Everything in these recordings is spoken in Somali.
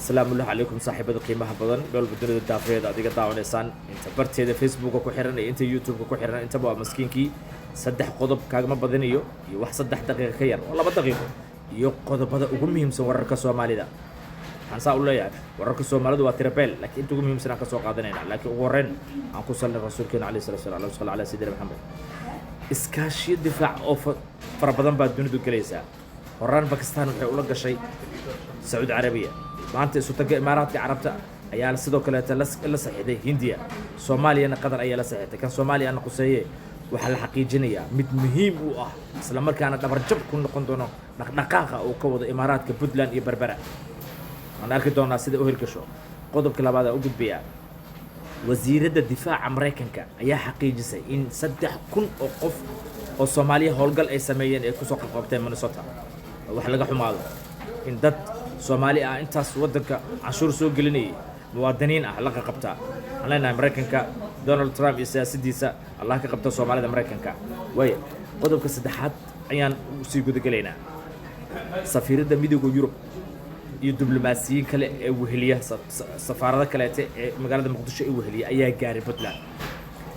السلام الله عليكم صاحب القيمة بدن دول بدون الدافع أديك دعوة إنسان أنت برت هذا فيسبوك وكحرنا أنت يوتيوب وكحرنا أنت بقى مسكينكي صدق قضب كاجم بدنيو يوح صدق دقيقة خير والله بدقيقة يو قضب هذا أقومهم سوى ركسوا مالي ده هنسا أقول له يعني وركسوا مالي ده وتربل لكن أنتوا أقومهم سنة كسوا قادنين لكن ورن عنكو صلى الرسول كنا عليه الصلاة والسلام صلى على سيدنا محمد إسكاشي الدفاع أو فربضان بعد دون دكليسة وران باكستان وحول لك شيء سعود عربية maanta isu taga imaaraadka carabta ayaa sidoo kale la saxiixday Hindiya Soomaaliya qadar ayaa la saxiixday kan Soomaaliya quseeye waxa la xaqiijinayaa mid muhiim u ah isla markaana dhabar jab ku noqon doono dhaqdhaqaaqa oo ka wada imaaraadka Puntland iyo Berbera aan arki doonaa sida u hirgasho qodobka labaad ee u gudbiya wasiirada difaaca Mareykanka ayaa xaqiijisay in 3,000 oo qof oo Soomaaliya howlgal ay sameeyeen ay ku soo qabteen Minnesota wax laga xumaado in dad Soomaali ah intaas wadanka cashuur soo gelinay muwaadiniin ah la qabta anana Mareykanka Donald Trump iyo siyaasadiisa Allah ka qabta Soomaalida Mareykanka way qodobka saddexaad ayaan sii gudagaleynaa safiirada midowga Yurub iyo diblomaasiyiin kale ee weheliya safaarada kale ee magaalada Muqdisho ee weheliya ayaa gaaray Puntland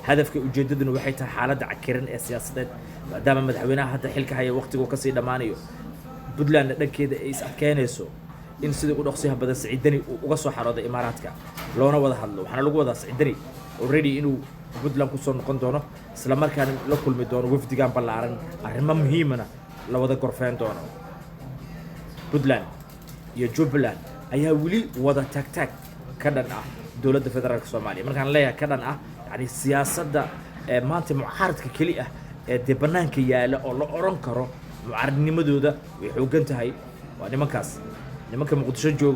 hadafka ujeedaduna waxay tahay xaaladda cakiran ee siyaasadeed maadaama madaxweynaha hadda xilka haya waqtigu ka sii dhamaanayo Puntland dhankeeda ay is adkeynayso in sidii u dhaqsiyaha badan Saciidani uu uga soo xarooday imaaraadka loona wada hadlo waxaana lagu wada Saciidani already inuu Puntland ku soo noqon doono isla markaana la kulmi doono wafdigan ballaaran arrimo muhiimana la wada gorfeen doono Puntland iyo Jubaland ayaa wali wada tag ka dhan ah dawladda federaalka Soomaaliya markaan leeyahay ka dhan ah yani siyaasadda maanta mucaaradka kali ah ee banaanka yaala oo la oran karo mucaaradnimadooda way xoogan tahay waa nimanka Muqdisho jooga